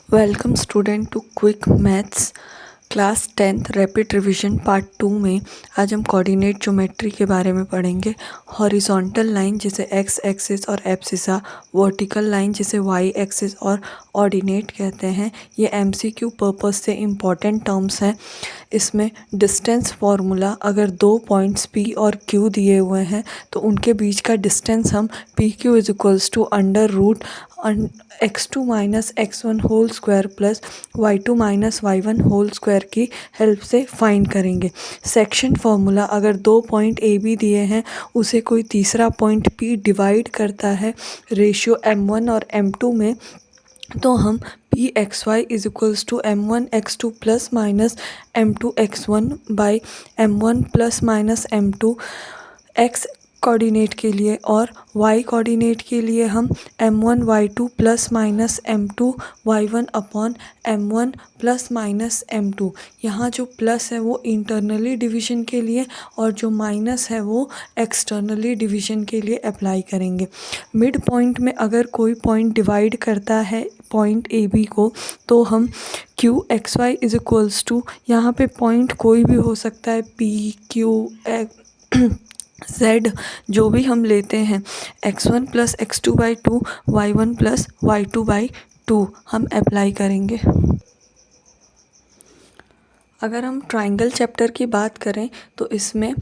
Welcome student to quick maths class 10th rapid revision part 2 में आज हम coordinate geometry के बारे में पढ़ेंगे। हॉरिजॉन्टल लाइन जिसे एक्स एक्सिस और एब्सिसा, वर्टिकल लाइन जिसे वाई एक्सिस और ऑर्डिनेट कहते हैं। ये एमसीक्यू पर्पस से इम्पॉर्टेंट टर्म्स हैं। इसमें डिस्टेंस फार्मूला, अगर दो पॉइंट्स पी और क्यू दिए हुए हैं तो उनके बीच का डिस्टेंस हम P Q is equals to under root x2 minus x1 whole square plus y2 minus y1 whole square की हेल्प से फाइंड करेंगे। सेक्शन फार्मूला, अगर दो पॉइंट ए बी दिए हैं उसे कोई तीसरा पॉइंट p डिवाइड करता है रेशियो m1 और m2 में, तो हम P X Y is equals to m1 x2 plus minus m2 x1 by m1 plus minus m2 x coordinate के लिए और y कोऑर्डिनेट के लिए हम m1 y2 plus minus m2 y1 upon m1 plus minus m2। यहाँ जो plus है वो इंटरनली डिवीजन के लिए और जो माइनस है वो एक्सटर्नली डिवीजन के लिए अप्लाई करेंगे। मिड पॉइंट में अगर कोई पॉइंट डिवाइड करता है पॉइंट ए बी को तो हम Q X Y is equals to, यहाँ पे पॉइंट कोई भी हो सकता है, पी क्यू z जो भी हम लेते हैं, x1 plus x2 by 2, y1 plus y2 by 2 हम अप्लाई करेंगे। अगर हम ट्राइंगल चैप्टर की बात करें तो इसमें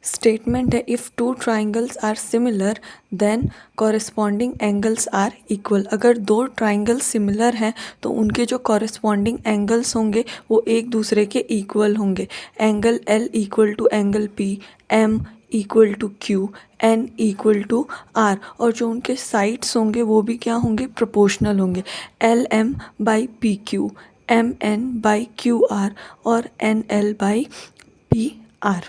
स्टेटमेंट है, if two triangles are similar then corresponding angles are equal. अगर दो ट्राइंगल सिमिलर हैं तो उनके जो कॉरेस्पॉन्डिंग एंगल्स होंगे वो एक दूसरे के इक्वल होंगे। Angle L equal to angle P, M equal to Q, N equal to R, और जो उनके साइड्स होंगे वो भी क्या होंगे, प्रोपोर्शनल होंगे। LM by PQ, MN by QR और NL by PR।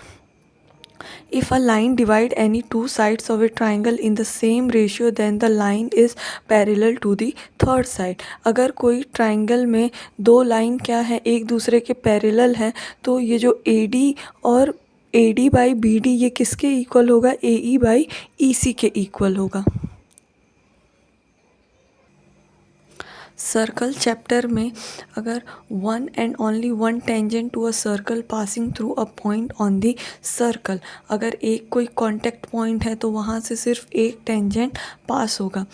If a line divide any two sides of a triangle in the same ratio then the line is parallel to the third side। अगर कोई triangle में दो line क्या है, एक दूसरे के पैरेलल है, तो ये जो AD और AD बाई BD ये किसके इक्वल होगा, AE बाई EC के इक्वल होगा। सर्कल चैप्टर में अगर one and only one tangent to a circle passing through a point on the circle, अगर एक कोई कॉन्टैक्ट पॉइंट है तो वहाँ से सिर्फ एक टेंजेंट पास होगा।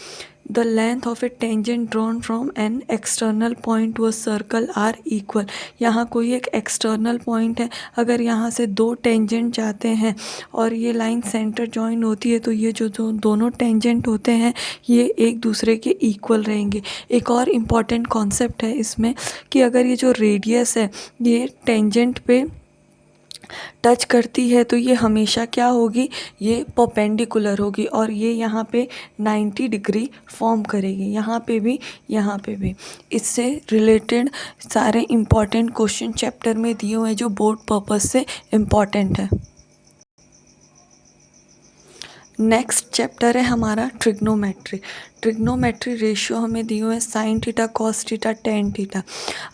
The length of a tangent drawn from an external point to a circle are equal. यहाँ कोई एक एक्सटर्नल पॉइंट है, अगर यहाँ से दो टेंजेंट जाते हैं और ये लाइन सेंटर जॉइन होती है तो ये जो दोनों टेंजेंट होते हैं ये एक दूसरे के इक्वल रहेंगे। एक और इम्पॉर्टेंट कॉन्सेप्ट है इसमें कि अगर ये जो रेडियस है ये टेंजेंट पे टच करती है तो ये हमेशा क्या होगी, ये परपेंडिकुलर होगी और ये यहाँ पे 90 डिग्री फॉर्म करेगी, यहाँ पे भी यहाँ पे भी। इससे रिलेटेड सारे इम्पॉर्टेंट क्वेश्चन चैप्टर में दिए हुए हैं जो बोर्ड पर्पस से इम्पॉर्टेंट है। नेक्स्ट चैप्टर है हमारा ट्रिग्नोमेट्री। ट्रिग्नोमेट्री रेशियो हमें दिए हुए हैं sine theta, cos theta, tan theta.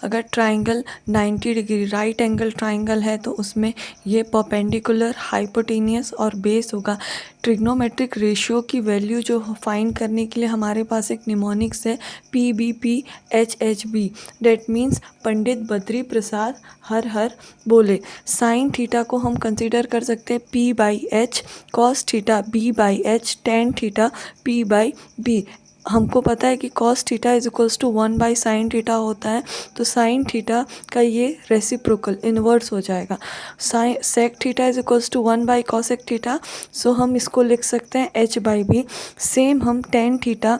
अगर triangle 90 degree right angle triangle है तो उसमें ये परपेंडिकुलर, हाइपोटेनियस और बेस होगा। ट्रिग्नोमेट्रिक रेशियो की वैल्यू जो फाइंड करने के लिए हमारे पास एक निमोनिक्स है, PBP HHB, that means Pandit Badri Prasad हर हर बोले। साइन थीटा को हम कंसिडर कर सकते हैं P/H, cos theta B/H, tan theta P/B। हमको पता है कि cos theta is equals to 1/sin theta होता है, तो साइन थीटा का ये रेसिप्रोकल इन्वर्स हो जाएगा। Sine sec theta is equals to 1/cosec theta, so हम इसको लिख सकते हैं H/B। सेम हम टेन थीटा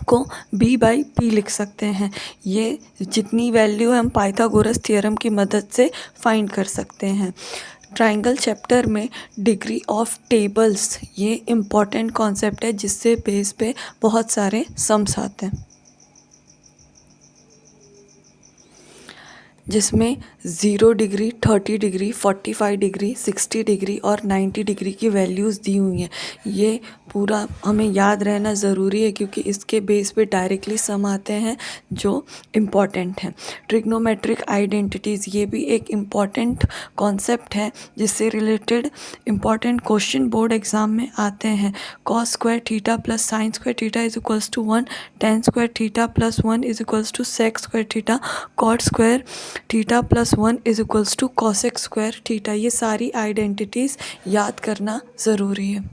को B/P लिख सकते हैं। ये जितनी वैल्यू है हम पाइथागोरस थ्योरम की मदद से फाइंड कर सकते हैं। ट्राइंगल चैप्टर में डिग्री ऑफ टेबल्स ये इम्पॉर्टेंट कॉन्सेप्ट है जिससे बेस पे बहुत सारे सम्स आते हैं। जिसमें 0 डिग्री, 30 डिग्री, 45 डिग्री, 60 डिग्री और 90 डिग्री की वैल्यूज़ दी हुई हैं। ये पूरा हमें याद रहना ज़रूरी है क्योंकि इसके बेस पे डायरेक्टली सम आते हैं जो इम्पॉर्टेंट हैं। ट्रिग्नोमेट्रिक आइडेंटिटीज़, ये भी एक इम्पॉर्टेंट कॉन्सेप्ट है जिससे related important question board exam में आते हैं। Cos square theta plus sine square theta is equals to 1, tan square theta plus 1 is equals to sec square theta, cot square theta plus 1 is equals to cosec square theta. ये सारी identities याद करना ज़रूरी है।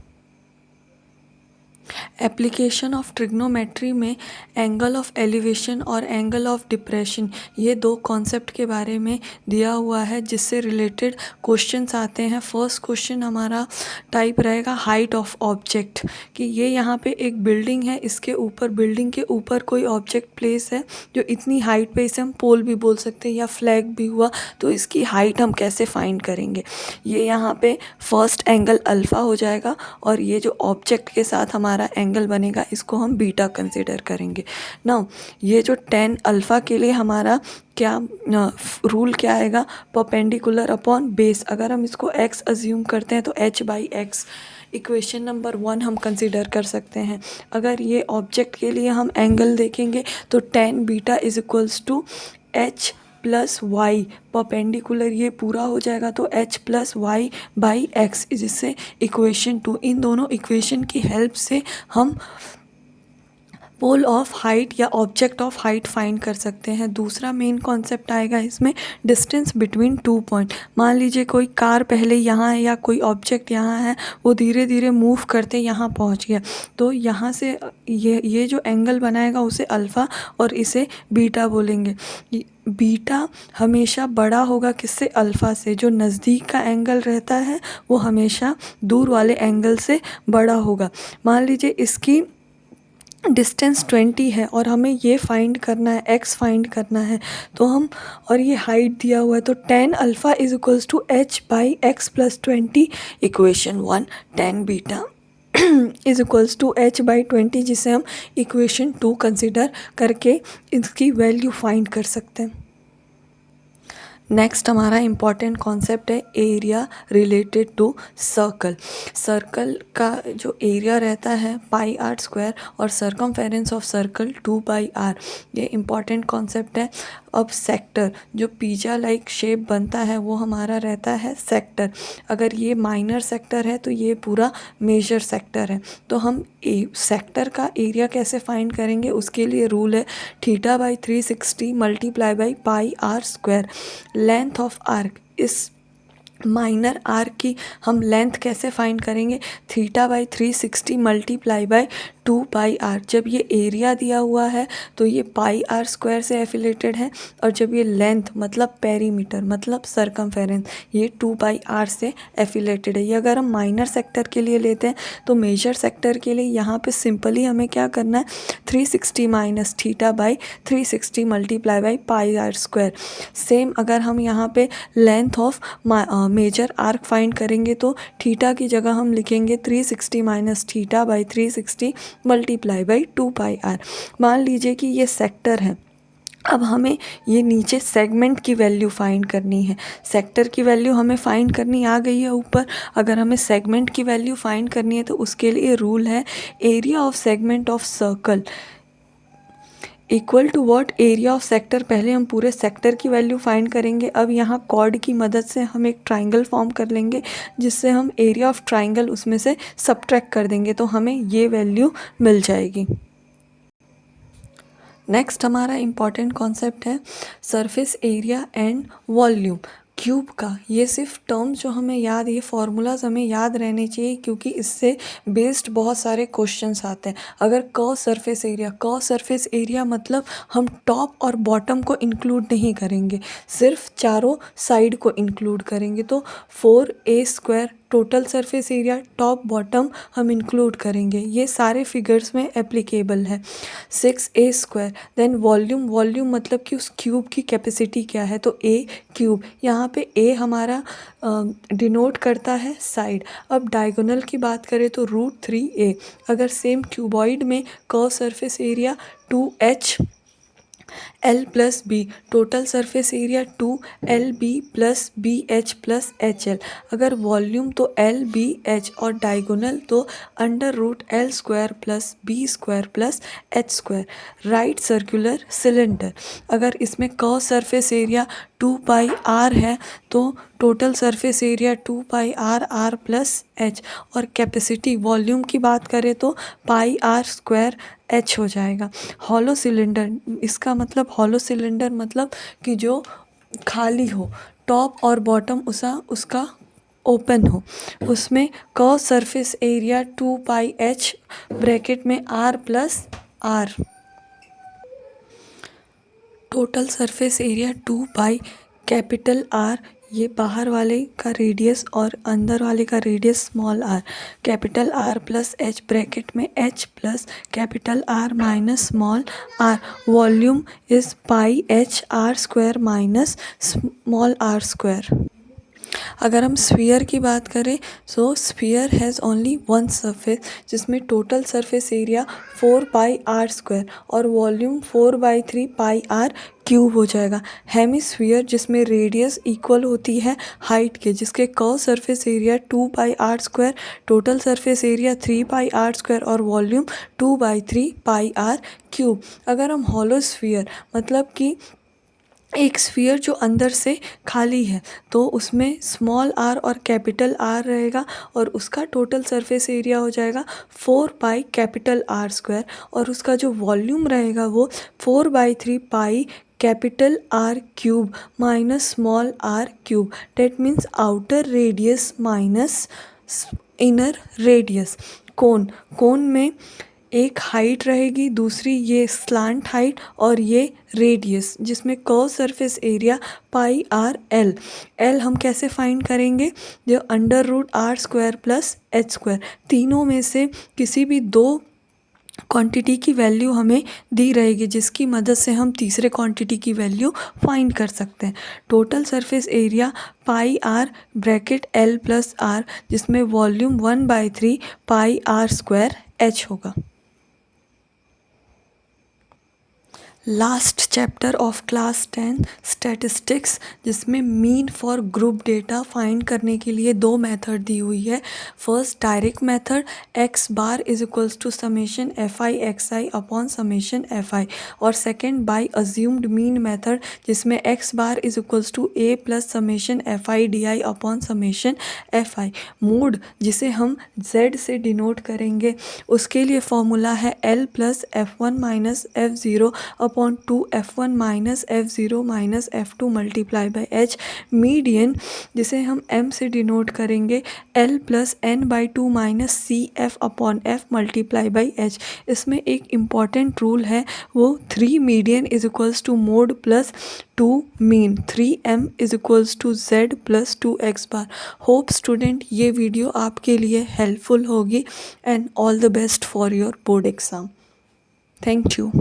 Application of trigonometry में angle of elevation और angle of depression, ये दो कॉन्सेप्ट के बारे में दिया हुआ है जिससे रिलेटेड क्वेश्चंस आते हैं। फर्स्ट क्वेश्चन हमारा टाइप रहेगा हाइट ऑफ ऑब्जेक्ट, कि ये यहाँ पे एक बिल्डिंग है, इसके ऊपर बिल्डिंग के ऊपर कोई ऑब्जेक्ट प्लेस है जो इतनी हाइट पे, इसे हम पोल भी बोल सकते हैं या फ्लैग भी हुआ, तो इसकी हाइट हम कैसे फाइंड करेंगे। ये यहाँ पे फर्स्ट एंगल अल्फ़ा हो जाएगा और ये जो ऑब्जेक्ट के साथ हमारा एंगल बनेगा इसको हम बीटा कंसिडर करेंगे। नाउ ये जो tan अल्फ़ा के लिए हमारा क्या रूल क्या आएगा, परपेंडिकुलर अपॉन बेस। अगर हम इसको x अज्यूम करते हैं तो h/x इक्वेशन नंबर 1 हम कंसिडर कर सकते हैं। अगर ये ऑब्जेक्ट के लिए हम एंगल देखेंगे तो tan beta is equals to h plus Y, perpendicular ये पूरा हो जाएगा तो h plus Y by X, जिससे इक्वेशन 2, इन दोनों इक्वेशन की हेल्प से हम पोल ऑफ हाइट या ऑब्जेक्ट ऑफ हाइट फाइंड कर सकते हैं। दूसरा मेन कॉन्सेप्ट आएगा इसमें डिस्टेंस बिटवीन 2 पॉइंट। मान लीजिए कोई कार पहले यहाँ है या कोई ऑब्जेक्ट यहाँ है, वो धीरे धीरे मूव करते यहाँ पहुँच गया, तो यहाँ से ये जो एंगल बनाएगा उसे अल्फ़ा और इसे बीटा बोलेंगे। बीटा हमेशा बड़ा होगा किससे, अल्फ़ा से। जो नज़दीक का एंगल रहता है वो हमेशा दूर वाले एंगल से बड़ा होगा। मान लीजिए इसकी डिस्टेंस 20 है और हमें ये फाइंड करना है, x फाइंड करना है, तो हम, और ये हाइट दिया हुआ है, तो tan alpha is equals to h by X plus 20, equation 1। tan beta is equals to h by 20, जिसे हम इक्वेशन 2 कंसिडर करके इसकी वैल्यू फाइंड कर सकते हैं। नेक्स्ट हमारा इम्पॉर्टेंट कॉन्सेप्ट है area related to circle. Circle का जो एरिया रहता है पाई आर स्क्वायर और circumference of circle 2 pi R, ये इम्पॉर्टेंट कॉन्सेप्ट है। अब सेक्टर, जो पिज़्ज़ा लाइक शेप बनता है वो हमारा रहता है सेक्टर। अगर ये माइनर सेक्टर है तो ये पूरा मेजर सेक्टर है। तो हम सेक्टर का एरिया कैसे फाइंड करेंगे, उसके लिए रूल है theta by 360 multiply by pi R square. Length of arc, इस माइनर आर्क की हम लेंथ कैसे फाइंड करेंगे, theta by 360 multiply by 2 pi R. जब ये एरिया दिया हुआ है तो ये पाई आर स्क्वायर से एफिलेटेड है, और जब ये लेंथ मतलब पेरीमीटर मतलब सरकमफेरेंस, ये 2 पाई आर से एफिलेटेड है। ये अगर हम माइनर सेक्टर के लिए लेते हैं तो मेजर सेक्टर के लिए यहाँ पे सिंपली हमें क्या करना है, 360 minus theta by 360 multiply by pi R square. Same अगर हम यहाँ पे length of major arc find करेंगे तो थीटा की जगह हम लिखेंगे 360 minus theta by 360 multiply by 2 pi R. मान लीजिए कि ये सेक्टर है, अब हमें ये नीचे सेगमेंट की वैल्यू फाइंड करनी है। सेक्टर की वैल्यू हमें फाइंड करनी आ गई है ऊपर, अगर हमें सेगमेंट की वैल्यू फाइंड करनी है तो उसके लिए रूल है area of segment of circle equal to what, area of sector. पहले हम पूरे सेक्टर की वैल्यू फाइंड करेंगे। अब यहाँ कॉर्ड की मदद से हम एक ट्राइंगल फॉर्म कर लेंगे जिससे हम एरिया ऑफ ट्राइंगल उसमें से सबट्रैक्ट कर देंगे, तो हमें ये वैल्यू मिल जाएगी। नेक्स्ट हमारा इम्पॉर्टेंट कॉन्सेप्ट है surface area and volume cube का। ये सिर्फ टर्म्स जो हमें याद, ये फार्मूलाज हमें याद रहने चाहिए क्योंकि इससे बेस्ड बहुत सारे क्वेश्चंस आते हैं। अगर कर्व सरफेस एरिया मतलब हम टॉप और बॉटम को इंक्लूड नहीं करेंगे, सिर्फ चारों साइड को इंक्लूड करेंगे, तो 4a² total surface area, top bottom हम इंक्लूड करेंगे। ये सारे फिगर्स में एप्लीकेबल है। 6a², देन वॉल्यूम मतलब कि उस क्यूब की कैपेसिटी क्या है, तो a क्यूब, यहाँ पे a हमारा डिनोट करता है साइड। अब डायगोनल की बात करें तो √3a। अगर सेम क्यूबॉइड में curve surface area 2h L plus B, total surface area 2LB plus BH plus HL। अगर वॉल्यूम तो LBH और डायगोनल तो √L² plus B² plus H²। Right circular cylinder, अगर इसमें कर्व सरफेस एरिया 2πr है तो total surface area 2πr plus H। और capacity volume की बात करें तो πr² H हो जाएगा। हॉलो सिलेंडर, इसका मतलब हॉलो सिलेंडर मतलब कि जो खाली हो, टॉप और बॉटम उसका ओपन हो, उसमें curve surface area 2πH bracket में r plus r। Total surface area 2 capital R, ये बाहर वाले का रेडियस और अंदर वाले का radius small r, capital R plus H bracket में H plus capital R minus small r। Volume is πHr² minus small r²। अगर हम स्फीयर की बात करें तो sphere has only one surface, जिसमें टोटल सरफेस एरिया 4πr² और volume 4/3πr³ हो जाएगा। हेमिस्फीयर, जिसमें रेडियस इक्वल होती है हाइट के, जिसके curve surface area 2πr², total surface area 3πr² और वॉल्यूम 2/3πr³। अगर हम हॉलो स्फीयर मतलब कि एक स्फीयर जो अंदर से खाली है तो उसमें स्मॉल r और कैपिटल R रहेगा और उसका टोटल सरफेस एरिया हो जाएगा 4π कैपिटल R² और उसका जो वॉल्यूम रहेगा वो 4/3π capital R³ minus small r³। That means outer radius minus inner radius. Cone में एक हाइट रहेगी, दूसरी ये स्लांट हाइट और ये रेडियस, जिसमें curve surface area πr/L। L हम कैसे फाइंड करेंगे, जो √r² प्लस H², तीनों में से किसी भी दो क्वांटिटी की वैल्यू हमें दी रहेगी, जिसकी मदद से हम तीसरे क्वांटिटी की वैल्यू फाइंड कर सकते हैं। Total surface area πr bracket L plus R, जिसमें वॉल्यूम 1/3πr² H होगा। Last chapter of class 10 statistics, जिसमें mean for group data find करने के लिए दो मेथड दी हुई है। First direct method x bar is equals to summation fi xi upon summation fi, और second by assumed mean method, जिसमें x bar is equals to a plus summation fi di upon summation fi। Mode, जिसे हम z से denote करेंगे, उसके लिए formula है l plus f1 minus f0 upon 2f1 minus f0 minus f2 multiply by h। Median, जिसे हम m से डिनोट करेंगे, l plus n/2 minus cf upon f multiply by h। इसमें एक इम्पॉर्टेंट रूल है, वो 3 median is equals to mode plus 2 mean, 3m is equals to z plus 2x bar. Hope student ये video आपके लिए helpful होगी, and all the best for your board exam. Thank you.